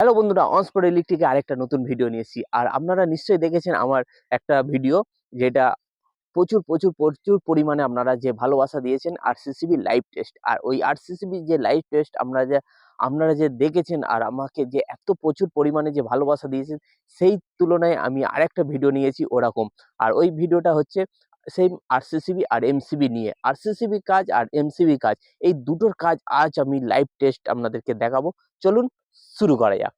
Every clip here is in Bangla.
হ্যালো বন্ধুরা, অনস্পট ইলেকট্রিকে আরেকটা নতুন ভিডিও নিয়ে এসেছি। আর আপনারা নিশ্চয়ই দেখেছেন আমার একটা ভিডিও, যেটা প্রচুর প্রচুর প্রচুর পরিমাণে আপনারা যে ভালোবাসা দিয়েছেন আরসিসিবি লাইভ টেস্ট। আর ওই আরসিসিবি যে লাইভ টেস্ট আপনারা যে দেখেছেন আর আমাকে যে এত প্রচুর পরিমাণে যে ভালোবাসা দিয়েছেন, সেই তুলনায় আমি আরেকটা ভিডিও নিয়েছি ওরকম। আর ওই ভিডিওটা হচ্ছে সেই আরসিসিবি আর এমসিবি নিয়ে। আরসিসিবি কাজ আর এমসিবি কাজ, এই দুটোর কাজ আজ আমি লাইভ টেস্ট আপনাদেরকে দেখাবো। চলুন শুরু করা যাক।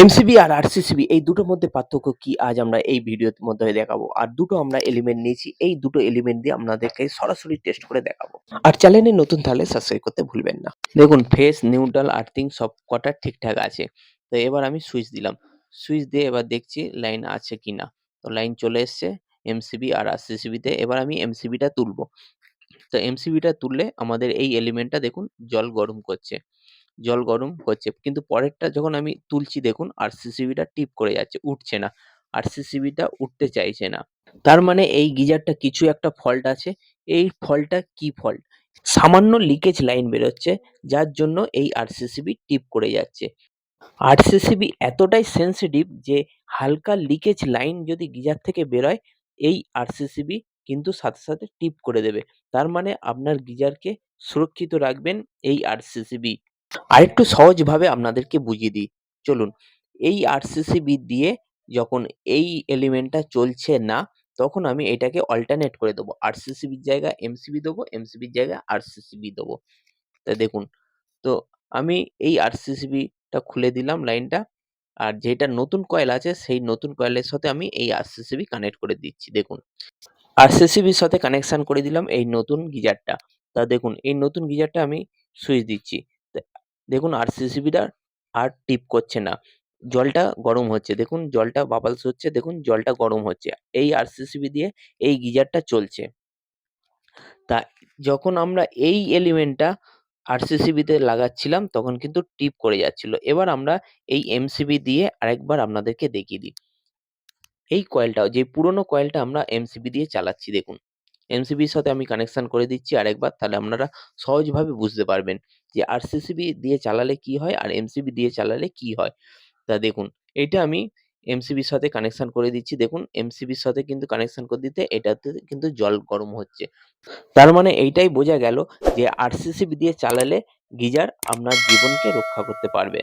এমসিবি আর আরসিসিবি এই দুটোর মধ্যে পার্থক্য কি আজ আমরা এই ভিডিওর মধ্যে দেখাবো। আর দুটো আমরা এলিমেন্ট নিয়েছি, এই দুটো এলিমেন্ট দিয়ে আপনাদেরকে সরাসরি টেস্ট করে দেখাবো। আর চ্যানেলে নতুন তাহলে সাবস্ক্রাইব করতে ভুলবেন না। দেখুন, ফেস, নিউট্রাল, আর্থিং সব কটা ঠিকঠাক আছে। তো এবার আমি সুইচ দিলাম, সুইচ দিয়ে এবার দেখছি লাইন আছে কিনা। তো লাইন চলে এসছে এমসিবি আর আরসিসিবিতে। এবার আমি এমসিবিটা তুলবো। তো এমসিবিটা তুললে আমাদের এই এলিমেন্টটা দেখুন জল গরম করছে, জল গরম হচ্ছে। কিন্তু পরেরটা যখন আমি তুলছি দেখুন আরসিসিবিটা টিপ করে যাচ্ছে, উঠছে না। আরসিসিবিটা উঠতে চাইছে না। তার মানে এই গিজারটা কিছু একটা ফল্ট আছে। এই ফল্টটা কি ফল্ট? সামান্য লিকেজ লাইন বেরোচ্ছে, যার জন্য এই আরসিসিবি টিপ করে যাচ্ছে। আরসিসিবি এতটাই সেনসিটিভ যে হালকা লিকেজ লাইন যদি গিজার থেকে বেরোয়, এই আরসিসিবি কিন্তু সাথে সাথে টিপ করে দেবে। তার মানে আপনার গিজারকে সুরক্ষিত রাখবেন এই আরসিসিবি। আরেকটু সহজভাবে আপনাদেরকে বুঝিয়ে দিই, চলুন। এই আরসিসিবি দিয়ে যখন এই এলিমেন্টটা চলছে না, তখন আমি এটাকে অল্টারনেট করে দেবো। আরসিসিবির জায়গায় এমসিবি দেবো, এমসিবির জায়গায় আরসিসিবি দেবো। তা দেখুন, তো আমি এই আরসিসিবিটা খুলে দিলাম লাইনটা। আর যেটা নতুন কয়েল আছে সেই নতুন কয়েলের সাথে আমি এই আরসিসিবি কানেক্ট করে দিচ্ছি। দেখুন, আরসিসিবির সাথে কানেকশন করে দিলাম এই নতুন গিজারটা। তা দেখুন, এই নতুন গিজারটা আমি সুইচ দিচ্ছি। তা দেখুন আরসিসিবিটা আর টিপ করছে না। জলটা গরম হচ্ছে। দেখুন জলটা বাবলস হচ্ছে, দেখুন জলটা গরম হচ্ছে। এই আরসিসিবি দিয়ে এই গিজারটা চলছে। তা যখন আমরা এই এলিমেন্টটা আরসিসিবিতে লাগাচ্ছিলাম তখন কিন্তু টিপ করে যাচ্ছিল। এবার আমরা এই এমসিবি দিয়ে আরেকবার আপনাদেরকে দেখিয়ে দিই। এই কয়েলটাও, যে পুরোনো কয়েলটা আমরা এমসিবি দিয়ে চালাচ্ছি দেখুন। এমসিবির সাথে আমি কানেকশন করে দিচ্ছি আরেকবার, তাহলে আপনারা সহজভাবে বুঝতে পারবেন যে আরসিসিবি দিয়ে চালালে কি হয় আর এমসিবি দিয়ে চালালে কি হয়। তা দেখুন, এইটা আমি এমসিবির সাথে কানেকশন করে দিচ্ছি। দেখুন এমসিবির সাথে কিন্তু কানেকশন করে দিতে এটাতে কিন্তু জল গরম হচ্ছে। তার মানে এইটাই বোঝা গেল যে আরসিসিবি দিয়ে চালালে গিজার আপনার জীবনকে রক্ষা করতে পারবে।